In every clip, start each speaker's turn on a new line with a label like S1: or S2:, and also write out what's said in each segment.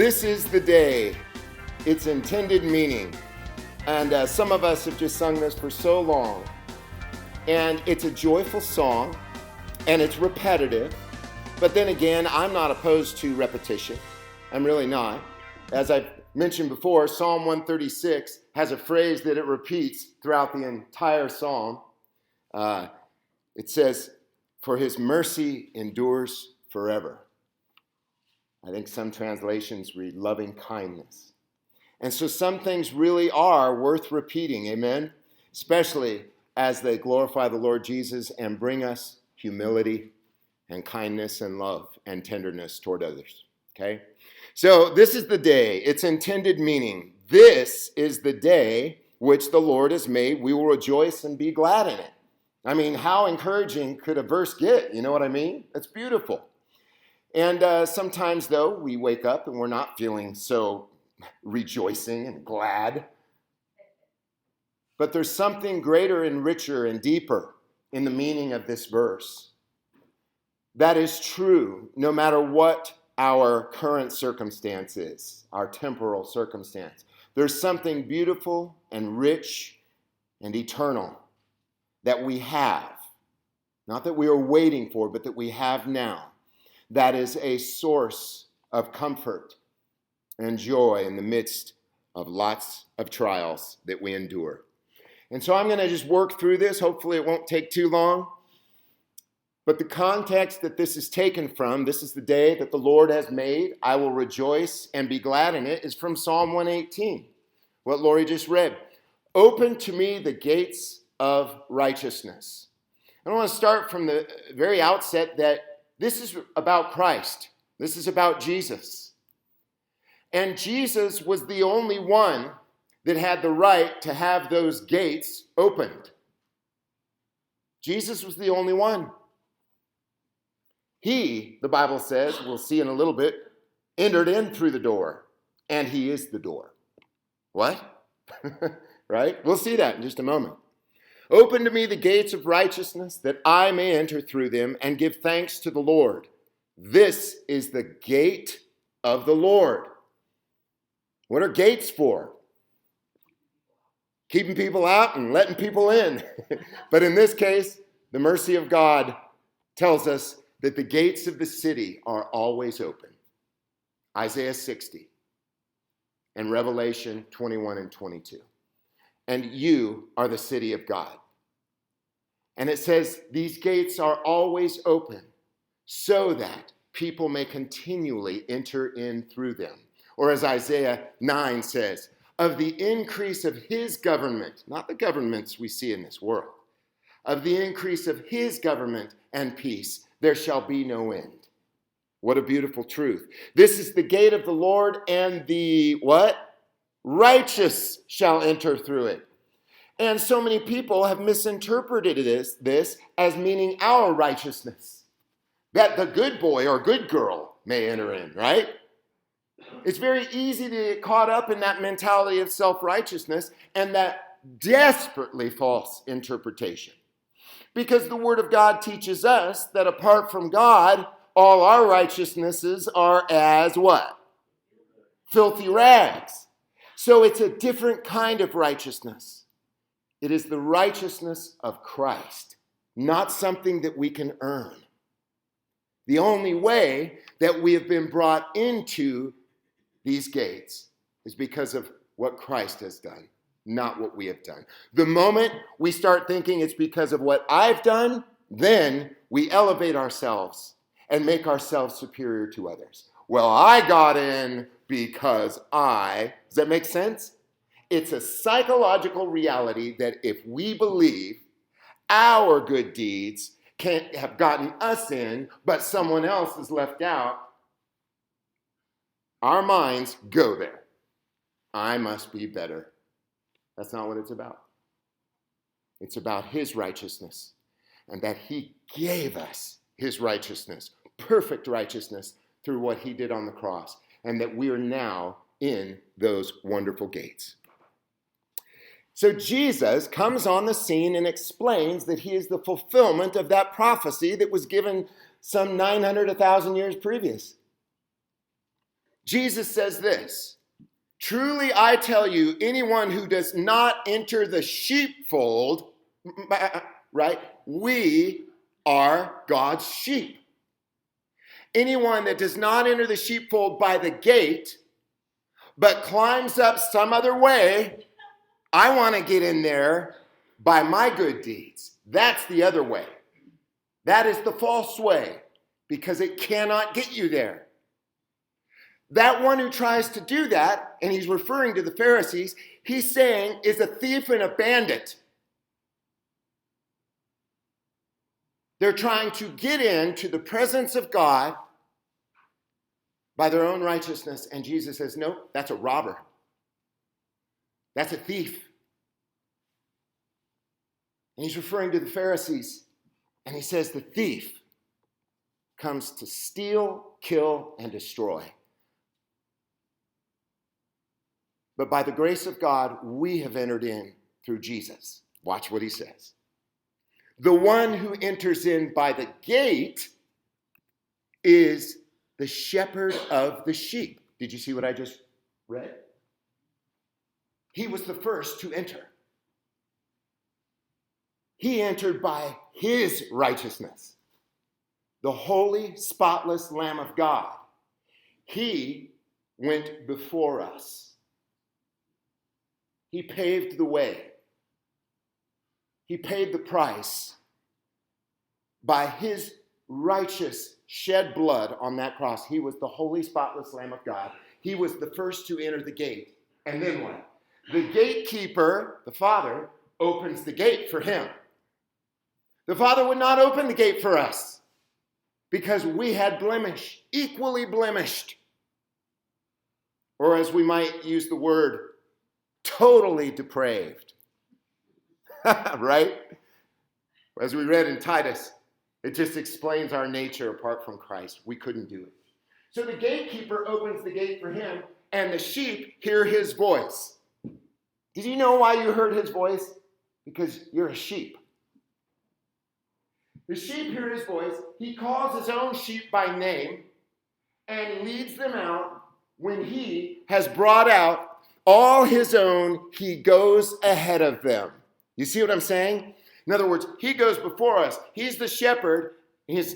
S1: This is the day, its intended meaning. And some of us have just sung this for so long. And it's a joyful song, and it's repetitive. But then again, I'm not opposed to repetition. I'm really not. As I've mentioned before, Psalm 136 has a phrase that it repeats throughout the entire psalm. It says, "For his mercy endures forever." I think some translations read loving kindness. And so some things really are worth repeating, amen? Especially as they glorify the Lord Jesus and bring us humility and kindness and love and tenderness toward others, okay? So this is the day, its intended meaning. This is the day which the Lord has made. We will rejoice and be glad in it. I mean, how encouraging could a verse get? You know what I mean? It's beautiful. And sometimes, though, we wake up and we're not feeling so rejoicing and glad. But there's something greater and richer and deeper in the meaning of this verse. That is true no matter what our current circumstance is, our temporal circumstance. There's something beautiful and rich and eternal that we have. Not that we are waiting for, but that we have now. That is a source of comfort and joy in the midst of lots of trials that we endure. And so I'm going to just work through this. Hopefully it won't take too long. But the context that this is taken from, this is the day that the Lord has made, I will rejoice and be glad in it, is from Psalm 118, what Lori just read. Open to me the gates of righteousness. I want to start from the very outset that this is about Christ. This is about Jesus. And Jesus was the only one that had the right to have those gates opened. Jesus was the only one. He, the Bible says, we'll see in a little bit, entered in through the door, and he is the door. What? Right? We'll see that in just a moment. Open to me the gates of righteousness, that I may enter through them and give thanks to the Lord. This is the gate of the Lord. What are gates for? Keeping people out and letting people in. But in this case, the mercy of God tells us that the gates of the city are always open. Isaiah 60 and Revelation 21 and 22. And you are the city of God. And it says these gates are always open so that people may continually enter in through them. Or as Isaiah 9 says, of the increase of his government, not the governments we see in this world, of the increase of his government and peace, there shall be no end. What a beautiful truth. This is the gate of the Lord, and the what? Righteous shall enter through it. And so many people have misinterpreted this as meaning our righteousness. That the good boy or good girl may enter in, right? It's very easy to get caught up in that mentality of self-righteousness and that desperately false interpretation. Because the Word of God teaches us that apart from God, all our righteousnesses are as what? Filthy rags. So it's a different kind of righteousness. It is the righteousness of Christ, not something that we can earn. The only way that we have been brought into these gates is because of what Christ has done, not what we have done. The moment we start thinking it's because of what I've done, then we elevate ourselves and make ourselves superior to others. Well, I got in because does that make sense? It's a psychological reality that if we believe our good deeds can't have gotten us in, but someone else is left out, our minds go there. I must be better. That's not what it's about. It's about his righteousness, and that he gave us his righteousness, perfect righteousness, through what he did on the cross, and that we are now in those wonderful gates. So Jesus comes on the scene and explains that he is the fulfillment of that prophecy that was given some 900, 1,000 years previous. Jesus says this, truly I tell you, anyone who does not enter the sheepfold, right? We are God's sheep. Anyone that does not enter the sheepfold by the gate, but climbs up some other way, I want to get in there by my good deeds. That's the other way. That is the false way, because it cannot get you there. That one who tries to do that, and he's referring to the Pharisees, he's saying is a thief and a bandit. They're trying to get into the presence of God by their own righteousness. And Jesus says, no, that's a robber. That's a thief. And he's referring to the Pharisees. And he says the thief comes to steal, kill, and destroy. But by the grace of God, we have entered in through Jesus. Watch what he says. The one who enters in by the gate is the shepherd of the sheep. Did you see what I just read? He was the first to enter. He entered by his righteousness, the holy, spotless Lamb of God. He went before us. He paved the way. He paid the price by his righteous shed blood on that cross. He was the holy, spotless Lamb of God. He was the first to enter the gate. And then what? The gatekeeper, the Father, opens the gate for him. The Father would not open the gate for us because we had blemish, equally blemished. Or as we might use the word, totally depraved. Right? As we read in Titus, it just explains our nature apart from Christ. We couldn't do it. So the gatekeeper opens the gate for him, and the sheep hear his voice. Did you know why you heard his voice? Because you're a sheep. The sheep hear his voice. He calls his own sheep by name and leads them out. When he has brought out all his own, he goes ahead of them. You see what I'm saying? In other words, he goes before us. He's the shepherd. He's,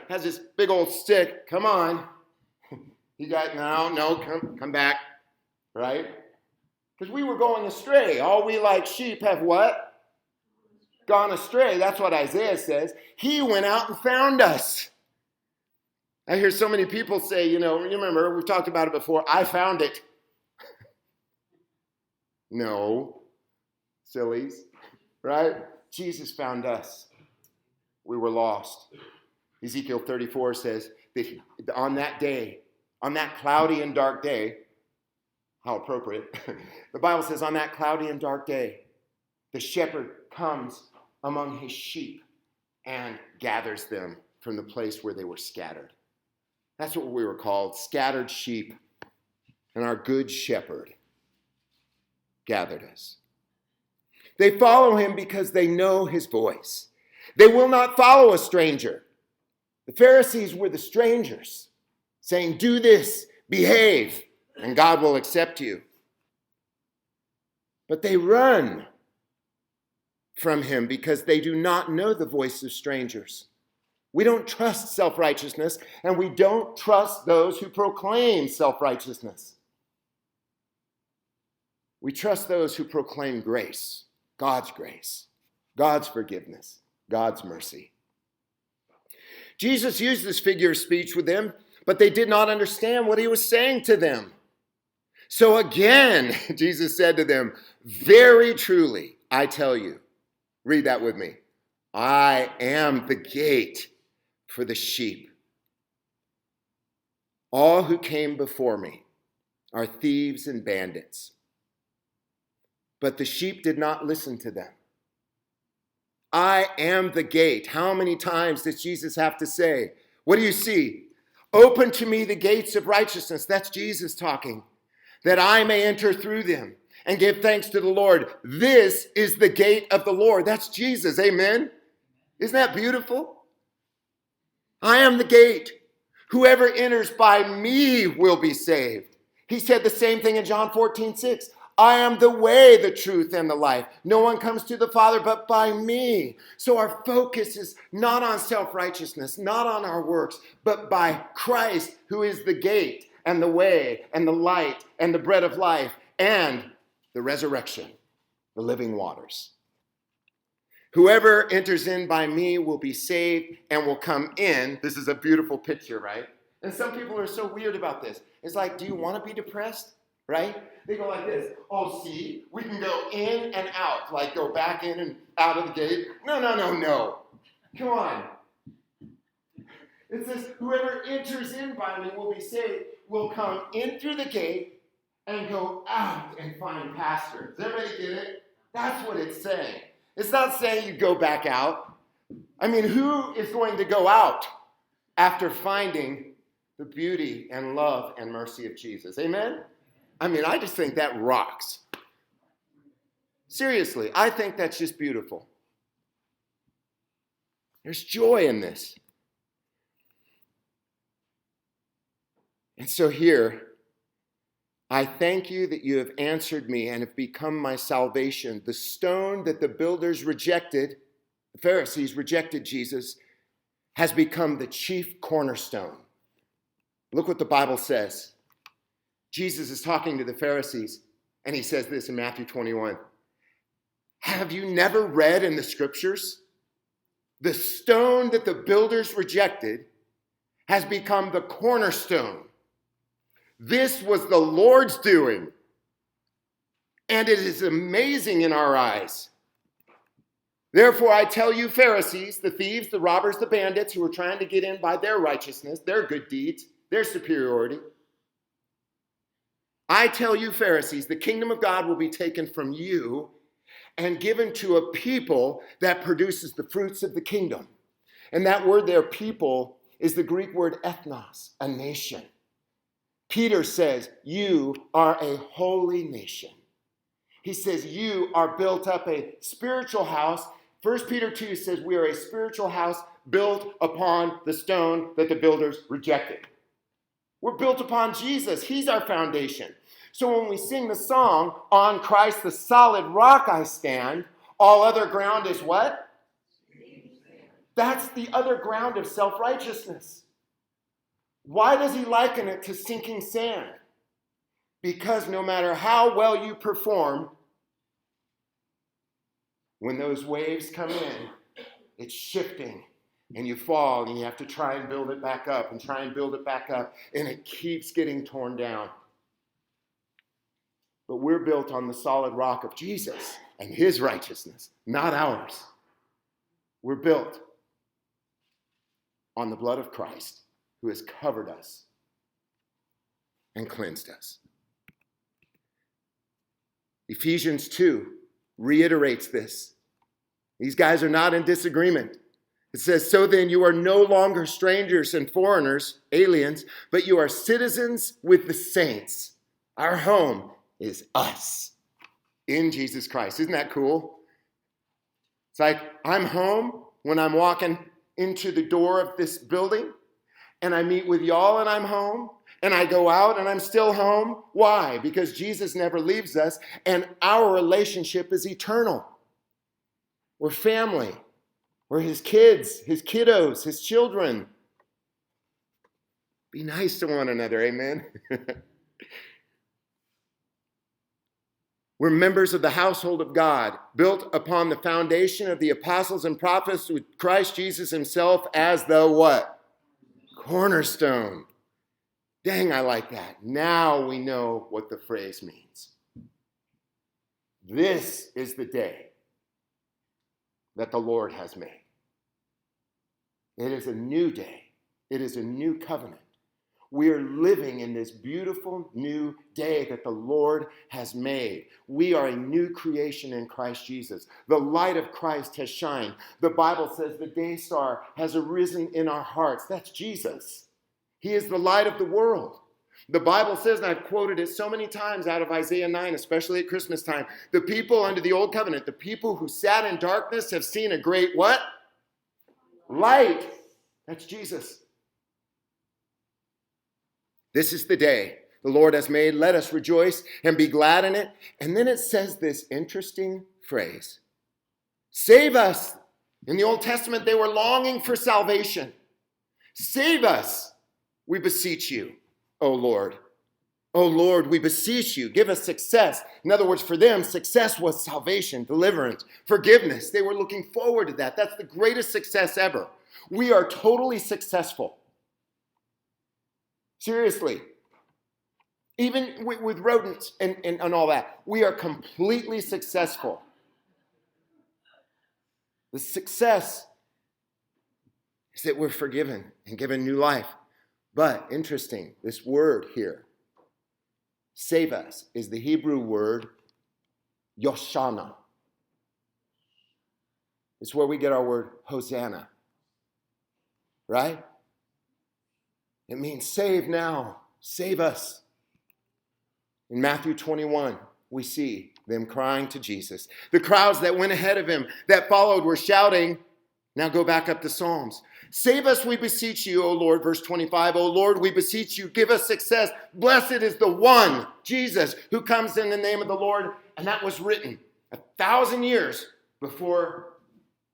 S1: has this big old stick. Come on. You got, come back. Right? Because we were going astray. All we like sheep have what? Gone astray. That's what Isaiah says. He went out and found us. I hear so many people say, you remember, we've talked about it before, I found it. No, sillies, right? Jesus found us. We were lost. Ezekiel 34 says that on that day, on that cloudy and dark day, how appropriate, the Bible says on that cloudy and dark day, the shepherd comes among his sheep and gathers them from the place where they were scattered. That's what we were called, scattered sheep. And our good shepherd gathered us. They follow him because they know his voice. They will not follow a stranger. The Pharisees were the strangers, saying, do this, behave, and God will accept you. But they run from him because they do not know the voice of strangers. We don't trust self-righteousness, and we don't trust those who proclaim self-righteousness. We trust those who proclaim grace, God's forgiveness, God's mercy. Jesus used this figure of speech with them, but they did not understand what he was saying to them. So again, Jesus said to them, very truly, I tell you, read that with me, I am the gate for the sheep. All who came before me are thieves and bandits, but the sheep did not listen to them. I am the gate. How many times does Jesus have to say, what do you see? Open to me the gates of righteousness. That's Jesus talking. That I may enter through them and give thanks to the Lord. This is the gate of the Lord. That's Jesus. Amen. Isn't that beautiful? I am the gate. Whoever enters by me will be saved. He said the same thing in John 14:6. I am the way, the truth, and the life. No one comes to the Father but by me. So our focus is not on self-righteousness, not on our works, but by Christ, who is the gate and the way and the light and the bread of life and the resurrection, the living waters. Whoever enters in by me will be saved and will come in. This is a beautiful picture, right? And some people are so weird about this. It's like, do you want to be depressed? Right? They go like this. Oh, see, we can go in and out, like go back in and out of the gate. No. Come on. It says, whoever enters in by me will be saved, will come in through the gate and go out and find pasture. Does everybody get it? That's what it's saying. It's not saying you go back out. I mean, who is going to go out after finding the beauty and love and mercy of Jesus? Amen? I mean, I just think that rocks. Seriously, I think that's just beautiful. There's joy in this. And so here, I thank you that you have answered me and have become my salvation. The stone that the builders rejected, the Pharisees rejected Jesus, has become the chief cornerstone. Look what the Bible says. Jesus is talking to the Pharisees, and he says this in Matthew 21. Have you never read in the scriptures? The stone that the builders rejected has become the cornerstone. This was the Lord's doing, and it is amazing in our eyes. Therefore, I tell you, Pharisees, the thieves, the robbers, the bandits who are trying to get in by their righteousness, their good deeds, their superiority. I tell you, Pharisees, the kingdom of God will be taken from you and given to a people that produces the fruits of the kingdom. And that word there, people, is the Greek word ethnos, a nation. Peter says, you are a holy nation. He says, you are built up a spiritual house. 1 Peter 2 says, we are a spiritual house built upon the stone that the builders rejected. We're built upon Jesus. He's our foundation. So when we sing the song, on Christ the solid rock I stand, all other ground is what? That's the other ground of self-righteousness. Why does he liken it to sinking sand? Because no matter how well you perform, when those waves come in, it's shifting. And you fall, and you have to try and build it back up, and try and build it back up, and it keeps getting torn down. But we're built on the solid rock of Jesus and his righteousness, not ours. We're built on the blood of Christ, who has covered us and cleansed us. Ephesians 2 reiterates this. These guys are not in disagreement. It says, so then you are no longer strangers and foreigners, aliens, but you are citizens with the saints. Our home is us in Jesus Christ. Isn't that cool? It's like I'm home when I'm walking into the door of this building, and I meet with y'all and I'm home, and I go out and I'm still home. Why? Because Jesus never leaves us, and our relationship is eternal. We're family. We're his kids, his kiddos, his children. Be nice to one another, amen? We're members of the household of God, built upon the foundation of the apostles and prophets with Christ Jesus himself as the what? Cornerstone. Dang, I like that. Now we know what the phrase means. This is the day that the Lord has made. It is a new day. It is a new covenant. We are living in this beautiful new day that the Lord has made. We are a new creation in Christ Jesus. The light of Christ has shined. The Bible says the day star has arisen in our hearts. That's Jesus. He is the light of the world. The Bible says, and I've quoted it so many times out of Isaiah 9, especially at Christmas time, the people under the old covenant, the people who sat in darkness have seen a great what? Light. That's Jesus. This is the day the Lord has made. Let us rejoice and be glad in it. And then it says this interesting phrase, save us. In the Old Testament, they were longing for salvation. Save us, we beseech you, O Lord. O Lord, we beseech you, give us success. In other words, for them, success was salvation, deliverance, forgiveness. They were looking forward to that. That's the greatest success ever. We are totally successful. Seriously. Even with rodents and all that, we are completely successful. The success is that we're forgiven and given new life. But interesting, this word here, save us, is the Hebrew word Yoshana. It's where we get our word Hosanna, right? It means save now, save us. In Matthew 21, we see them crying to Jesus. The crowds that went ahead of him, that followed, were shouting. Now go back up to Psalms. Save us, we beseech you, O Lord. Verse 25, O Lord, we beseech you, give us success. Blessed is the one, Jesus, who comes in the name of the Lord. And that was written 1,000 years before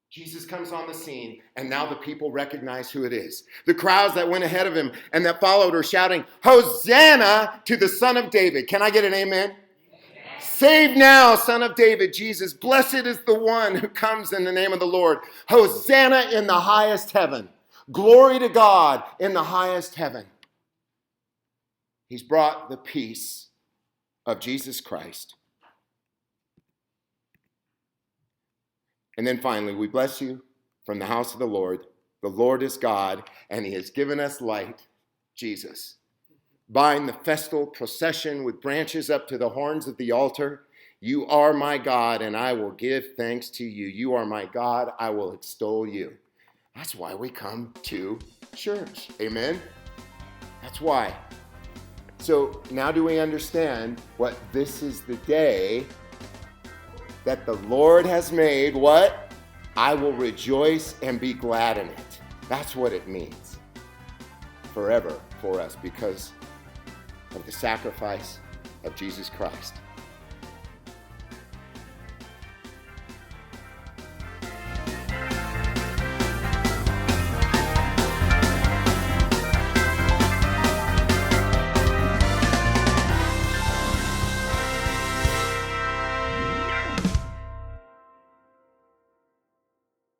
S1: Jesus comes on the scene, and now the people recognize who it is. The crowds that went ahead of him and that followed are shouting, Hosanna to the Son of David. Can I get an amen? Save now, Son of David, Jesus. Blessed is the one who comes in the name of the Lord. Hosanna in the highest heaven. Glory to God in the highest heaven. He's brought the peace of Jesus Christ. And then finally, we bless you from the house of the Lord. The Lord is God, and he has given us light, Jesus. Bind the festal procession with branches up to the horns of the altar. You are my God, and I will give thanks to you. You are my God, I will extol you. That's why we come to church. Amen? That's why. So now do we understand what this is the day that the Lord has made? What? I will rejoice and be glad in it. That's what it means. Forever for us, because of the sacrifice of Jesus Christ.